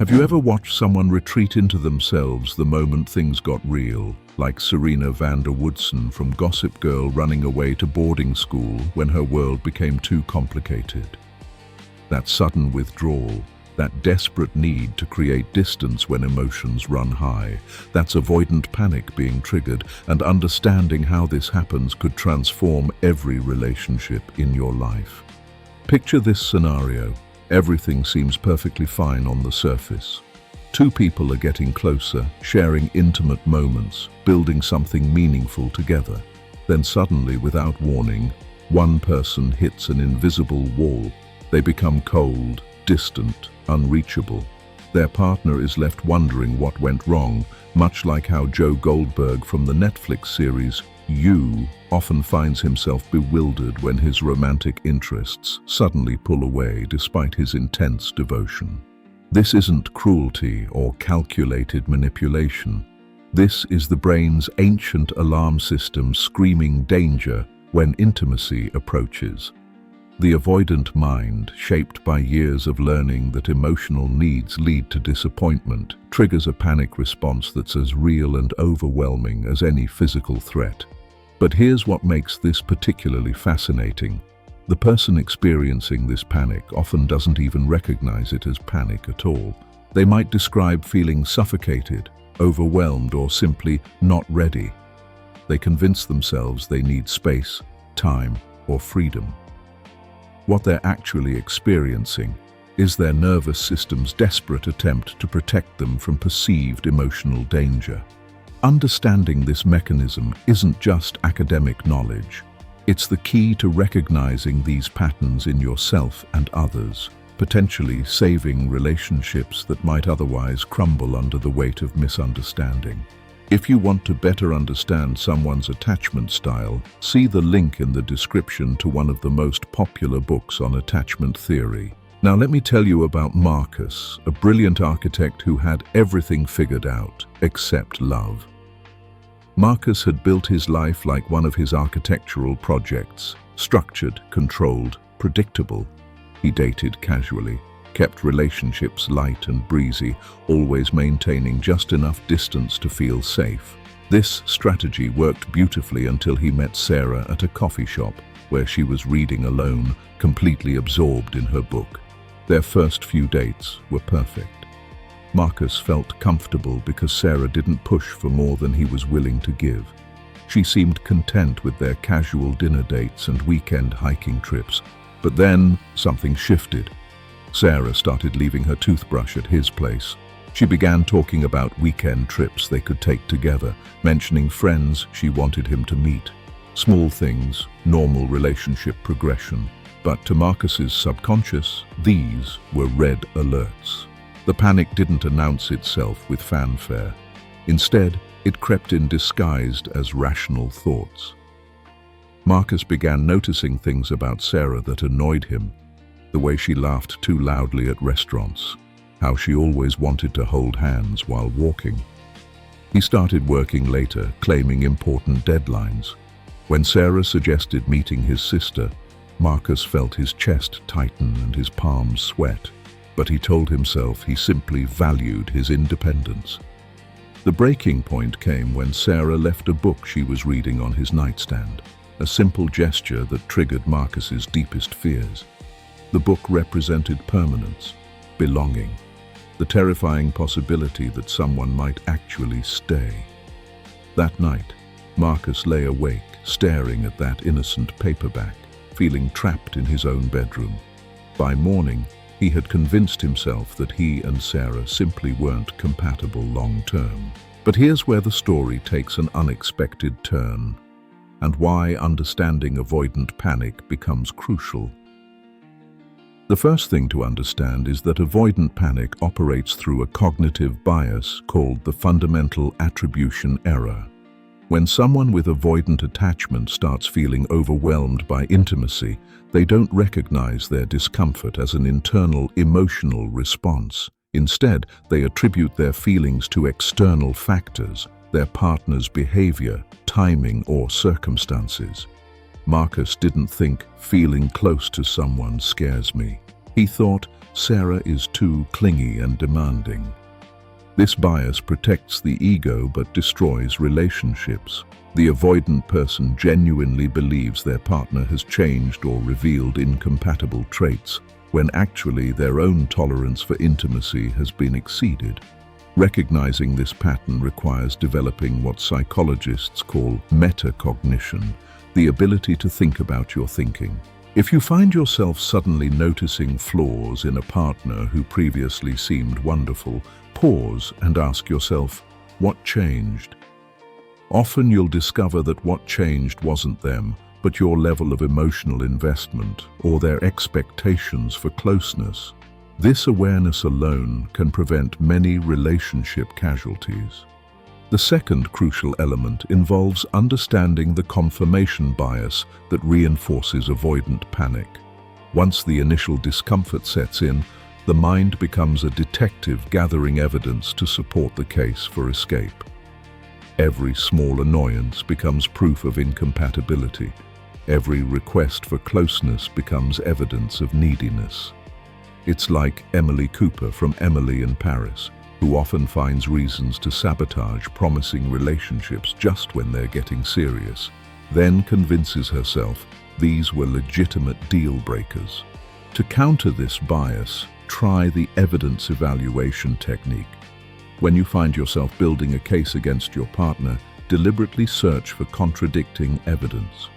Have you ever watched someone retreat into themselves the moment things got real, like Serena van der Woodsen from Gossip Girl running away to boarding school when her world became too complicated? That sudden withdrawal, that desperate need to create distance when emotions run high, that's avoidant panic being triggered, and understanding how this happens could transform every relationship in your life. Picture this scenario. Everything seems perfectly fine on the surface. Two people are getting closer, sharing intimate moments, building something meaningful together. Then suddenly, without warning, one person hits an invisible wall. They become cold, distant, unreachable. Their partner is left wondering what went wrong, much like how Joe Goldberg from the Netflix series You often finds himself bewildered when his romantic interests suddenly pull away despite his intense devotion. This isn't cruelty or calculated manipulation. This is the brain's ancient alarm system screaming danger when intimacy approaches. The avoidant mind, shaped by years of learning that emotional needs lead to disappointment, triggers a panic response that's as real and overwhelming as any physical threat. But here's what makes this particularly fascinating. The person experiencing this panic often doesn't even recognize it as panic at all. They might describe feeling suffocated, overwhelmed, or simply not ready. They convince themselves they need space, time, or freedom. What they're actually experiencing is their nervous system's desperate attempt to protect them from perceived emotional danger. Understanding this mechanism isn't just academic knowledge. It's the key to recognizing these patterns in yourself and others, potentially saving relationships that might otherwise crumble under the weight of misunderstanding. If you want to better understand someone's attachment style, see the link in the description to one of the most popular books on attachment theory. Now let me tell you about Marcus, a brilliant architect who had everything figured out, except love. Marcus had built his life like one of his architectural projects, structured, controlled, predictable. He dated casually, kept relationships light and breezy, always maintaining just enough distance to feel safe. This strategy worked beautifully until he met Sarah at a coffee shop, where she was reading alone, completely absorbed in her book. Their first few dates were perfect. Marcus felt comfortable because Sarah didn't push for more than he was willing to give. She seemed content with their casual dinner dates and weekend hiking trips. But then something shifted. Sarah started leaving her toothbrush at his place. She began talking about weekend trips they could take together, mentioning friends she wanted him to meet. Small things, normal relationship progression. But to Marcus's subconscious, these were red alerts. The panic didn't announce itself with fanfare. Instead, it crept in disguised as rational thoughts. Marcus began noticing things about Sarah that annoyed him. The way she laughed too loudly at restaurants, how she always wanted to hold hands while walking. He started working later, claiming important deadlines. When Sarah suggested meeting his sister, Marcus felt his chest tighten and his palms sweat. But he told himself he simply valued his independence. The breaking point came when Sarah left a book she was reading on his nightstand, a simple gesture that triggered Marcus's deepest fears. The book represented permanence, belonging, the terrifying possibility that someone might actually stay. That night, Marcus lay awake, staring at that innocent paperback, feeling trapped in his own bedroom. By morning, he had convinced himself that he and Sarah simply weren't compatible long-term. But here's where the story takes an unexpected turn, and why understanding avoidant panic becomes crucial. The first thing to understand is that avoidant panic operates through a cognitive bias called the fundamental attribution error. When someone with avoidant attachment starts feeling overwhelmed by intimacy, they don't recognize their discomfort as an internal emotional response. Instead, they attribute their feelings to external factors, their partner's behavior, timing, or circumstances. Marcus didn't think, feeling close to someone scares me. He thought, Sarah is too clingy and demanding. This bias protects the ego but destroys relationships. The avoidant person genuinely believes their partner has changed or revealed incompatible traits, when actually their own tolerance for intimacy has been exceeded. Recognizing this pattern requires developing what psychologists call metacognition, the ability to think about your thinking. If you find yourself suddenly noticing flaws in a partner who previously seemed wonderful, pause and ask yourself, what changed? Often you'll discover that what changed wasn't them, but your level of emotional investment or their expectations for closeness. This awareness alone can prevent many relationship casualties. The second crucial element involves understanding the confirmation bias that reinforces avoidant panic. Once the initial discomfort sets in, the mind becomes a detective gathering evidence to support the case for escape. Every small annoyance becomes proof of incompatibility. Every request for closeness becomes evidence of neediness. It's like Emily Cooper from Emily in Paris, who often finds reasons to sabotage promising relationships just when they're getting serious, then convinces herself these were legitimate deal breakers. To counter this bias, try the evidence evaluation technique. When you find yourself building a case against your partner, deliberately search for contradicting evidence.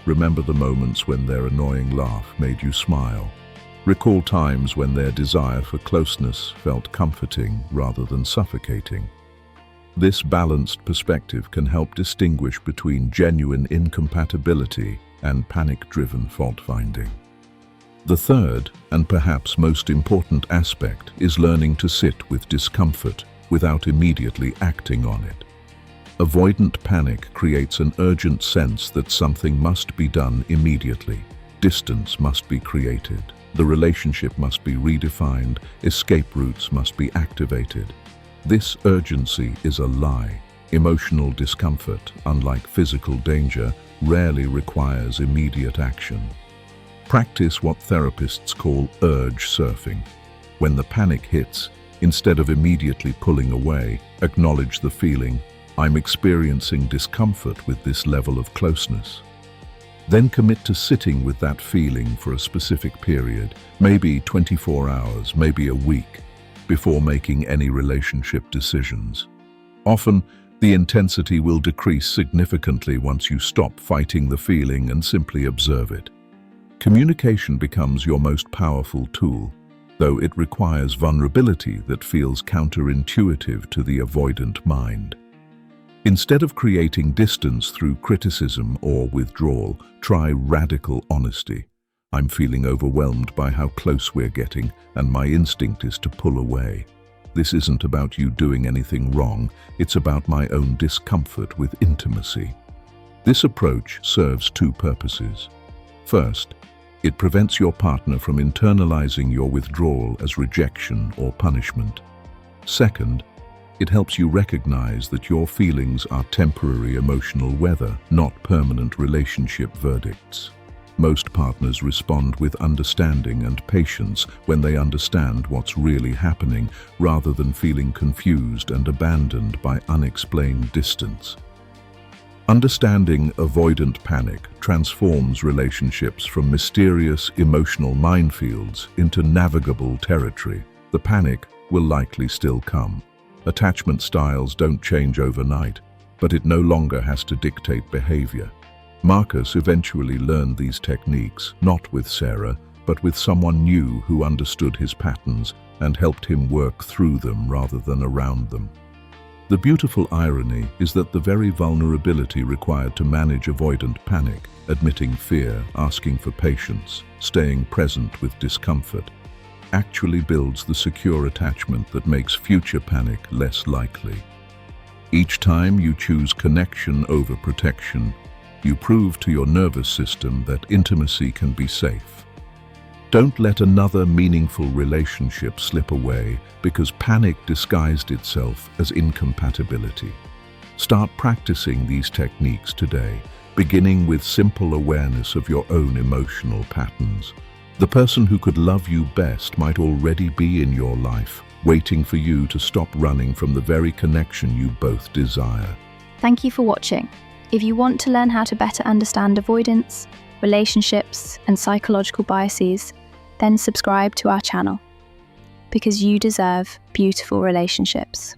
Remember the moments when their annoying laugh made you smile. Recall times when their desire for closeness felt comforting rather than suffocating. This balanced perspective can help distinguish between genuine incompatibility and panic-driven fault-finding. The third, and perhaps most important aspect, is learning to sit with discomfort without immediately acting on it. Avoidant panic creates an urgent sense that something must be done immediately. Distance must be created. The relationship must be redefined. Escape routes must be activated. This urgency is a lie. Emotional discomfort, unlike physical danger, rarely requires immediate action. Practice what therapists call urge surfing. When the panic hits, instead of immediately pulling away, acknowledge the feeling, I'm experiencing discomfort with this level of closeness. Then commit to sitting with that feeling for a specific period, maybe 24 hours, maybe a week, before making any relationship decisions. Often, the intensity will decrease significantly once you stop fighting the feeling and simply observe it. Communication becomes your most powerful tool, though it requires vulnerability that feels counterintuitive to the avoidant mind. Instead of creating distance through criticism or withdrawal, try radical honesty. I'm feeling overwhelmed by how close we're getting, and my instinct is to pull away. This isn't about you doing anything wrong, it's about my own discomfort with intimacy. This approach serves two purposes. First, it prevents your partner from internalizing your withdrawal as rejection or punishment. Second, it helps you recognize that your feelings are temporary emotional weather, not permanent relationship verdicts. Most partners respond with understanding and patience when they understand what's really happening, rather than feeling confused and abandoned by unexplained distance. Understanding avoidant panic transforms relationships from mysterious emotional minefields into navigable territory. The panic will likely still come. Attachment styles don't change overnight, but it no longer has to dictate behavior. Marcus eventually learned these techniques, not with Sarah, but with someone new who understood his patterns and helped him work through them rather than around them. The beautiful irony is that the very vulnerability required to manage avoidant panic, admitting fear, asking for patience, staying present with discomfort, actually builds the secure attachment that makes future panic less likely. Each time you choose connection over protection, you prove to your nervous system that intimacy can be safe. Don't let another meaningful relationship slip away because panic disguised itself as incompatibility. Start practicing these techniques today, beginning with simple awareness of your own emotional patterns. The person who could love you best might already be in your life, waiting for you to stop running from the very connection you both desire. Thank you for watching. If you want to learn how to better understand avoidance, relationships, and psychological biases, then subscribe to our channel, because you deserve beautiful relationships.